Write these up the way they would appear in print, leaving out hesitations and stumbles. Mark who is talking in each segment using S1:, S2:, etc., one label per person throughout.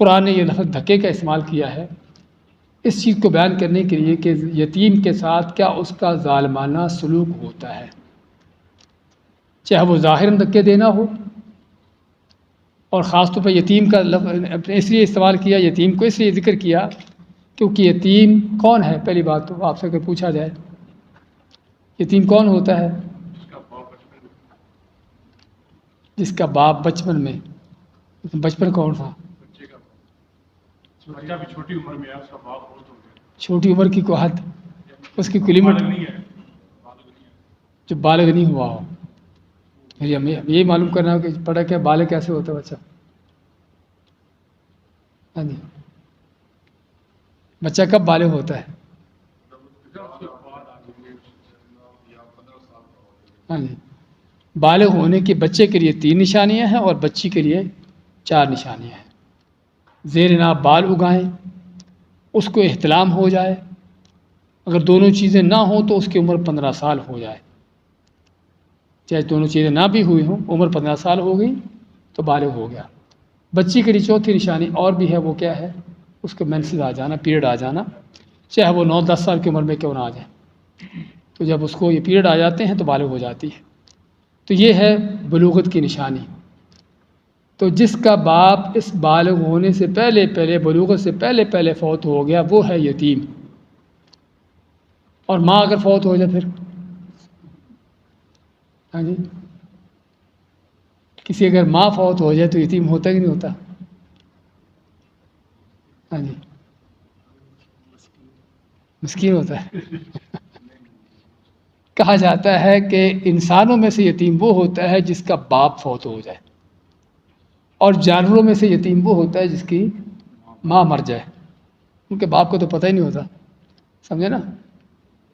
S1: قرآن نے یہ لفظ دھکے کا استعمال کیا ہے اس چیز کو بیان کرنے کے لیے کہ یتیم کے ساتھ کیا اس کا ظالمانہ سلوک ہوتا ہے، چاہے وہ ظاہراً دھکے دینا ہو، اور خاص طور پر یتیم کا لفظ اس لیے استعمال کیا، یتیم کو اس لیے ذکر کیا کیونکہ یتیم کون ہے؟ پہلی بات تو آپ سے اگر پوچھا جائے یتیم کون ہوتا ہے؟ جس کا باپ بچپن میں، بچپن کون تھا؟ چھوٹی عمر کی کوئی حد، اس کی کوئی لمٹ جو بالغ نہیں ہوا ہو. ہمیں یہی معلوم کرنا ہو کہ پڑھا کیا بالغ کیسے ہوتا ہے بچہ. ہاں جی، بچہ کب بالغ ہوتا ہے؟ ہاں جی، بالغ ہونے کی بچے کے لیے 3 نشانیاں ہیں اور بچی کے لیے 4 نشانیاں ہیں. زیر ناف بال اگائیں، اس کو احتلام ہو جائے، اگر دونوں چیزیں نہ ہوں تو اس کی عمر 15 سال ہو جائے، چاہے دونوں چیزیں نہ بھی ہوئی ہوں، عمر 15 سال ہو گئی تو بالغ ہو گیا. بچی کے لیے چوتھی نشانی اور بھی ہے، وہ کیا ہے؟ اس کو مینسز آ جانا، پیریڈ آ جانا، چاہے وہ 9-10 سال کی عمر میں کیوں نہ آ جائے. تو جب اس کو یہ پیریڈ آ جاتے ہیں تو بالغ ہو جاتی ہے. تو یہ ہے بلوغت کی نشانی. تو جس کا باپ اس بالغ ہونے سے پہلے بلوغت سے پہلے فوت ہو گیا وہ ہے یتیم. اور ماں اگر فوت ہو جائے پھر ہاں جی، کسی اگر ماں فوت ہو جائے تو یتیم ہوتا کہ نہیں ہوتا؟ ہاں جی، مسکین ہوتا ہے. کہا جاتا ہے کہ انسانوں میں سے یتیم وہ ہوتا ہے جس کا باپ فوت ہو جائے، اور جانوروں میں سے یتیم وہ ہوتا ہے جس کی ماں مر جائے. ان کے باپ کو تو پتہ ہی نہیں ہوتا، سمجھے نا.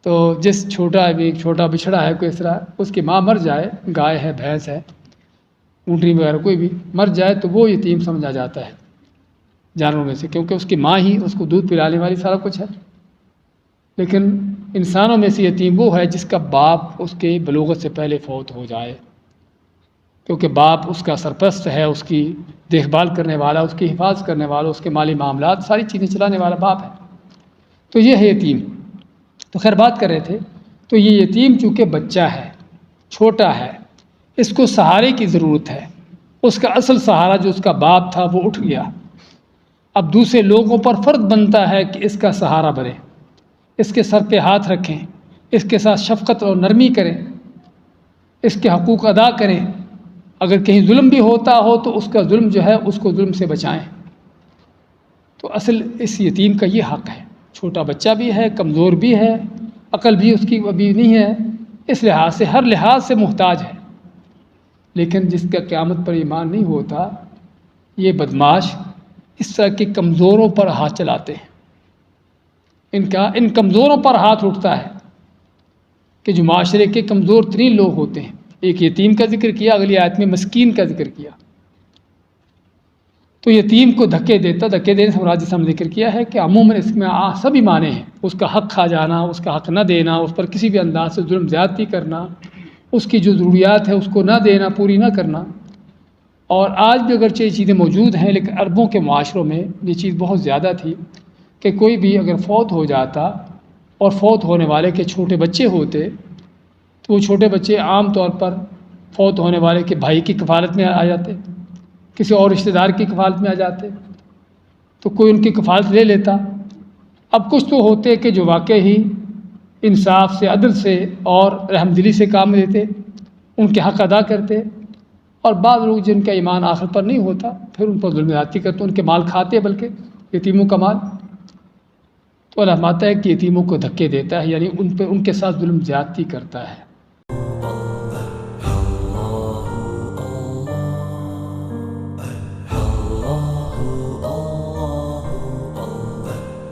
S1: تو جس چھوٹا بچھڑا ہے کوئی اس طرح، اس کی ماں مر جائے، گائے ہے، بھینس ہے، اونٹنی وغیرہ کوئی بھی مر جائے تو وہ یتیم سمجھا جاتا ہے جانوروں میں سے، کیونکہ اس کی ماں ہی اس کو دودھ پلانے والی سارا کچھ ہے. لیکن انسانوں میں سے یتیم وہ ہے جس کا باپ اس کے بلوغت سے پہلے فوت ہو جائے، کیونکہ باپ اس کا سرپرست ہے، اس کی دیکھ بھال کرنے والا، اس کی حفاظت کرنے والا، اس کے مالی معاملات ساری چیزیں چلانے والا باپ ہے. تو یہ ہے یتیم. تو خیر بات کر رہے تھے، تو یہ یتیم چونکہ بچہ ہے، چھوٹا ہے، اس کو سہارے کی ضرورت ہے. اس کا اصل سہارا جو اس کا باپ تھا وہ اٹھ گیا. اب دوسرے لوگوں پر فرض بنتا ہے کہ اس کا سہارا بنے، اس کے سر پہ ہاتھ رکھیں، اس کے ساتھ شفقت اور نرمی کریں، اس کے حقوق ادا کریں. اگر کہیں ظلم بھی ہوتا ہو تو اس کا ظلم جو ہے اس کو ظلم سے بچائیں. تو اصل اس یتیم کا یہ حق ہے. چھوٹا بچہ بھی ہے، کمزور بھی ہے، عقل بھی اس کی ابھی نہیں ہے، اس لحاظ سے ہر لحاظ سے محتاج ہے. لیکن جس کا قیامت پر ایمان نہیں ہوتا، یہ بدماش اس طرح کے کمزوروں پر ہاتھ چلاتے ہیں. ان کمزوروں پر ہاتھ اٹھتا ہے کہ جو معاشرے کے کمزور ترین لوگ ہوتے ہیں. ایک یتیم کا ذکر کیا، اگلی آیت میں مسکین کا ذکر کیا. تو یتیم کو دھکے دینے سے مراد جیسا ہم ذکر کیا ہے کہ عموماً اس میں سبھی معنی ہیں. اس کا حق کھا جانا، اس کا حق نہ دینا، اس پر کسی بھی انداز سے ظلم زیادتی کرنا، اس کی جو ضروریات ہے اس کو نہ دینا، پوری نہ کرنا. اور آج بھی اگرچہ یہ چیزیں موجود ہیں، لیکن عربوں کے معاشروں میں یہ چیز بہت زیادہ تھی کہ کوئی بھی اگر فوت ہو جاتا اور فوت ہونے والے کے چھوٹے بچے ہوتے تو وہ چھوٹے بچے عام طور پر فوت ہونے والے کے بھائی کی کفالت میں آ جاتے، کسی اور رشتہ دار کی کفالت میں آ جاتے، تو کوئی ان کی کفالت لے لیتا. اب کچھ تو ہوتے کہ جو واقعی ہی انصاف سے، عدل سے اور رحم دلی سے کام لیتے، ان کے حق ادا کرتے. اور بعض لوگ جن کا ایمان آخر پر نہیں ہوتا پھر ان پر ظلم زیادتی کرتے، ان کے مال کھاتے، بلکہ یتیموں کا مال. تو اللہ فرماتا ہے کہ یتیموں کو دھکے دیتا ہے، یعنی ان کے ساتھ ظلم زیادتی کرتا ہے.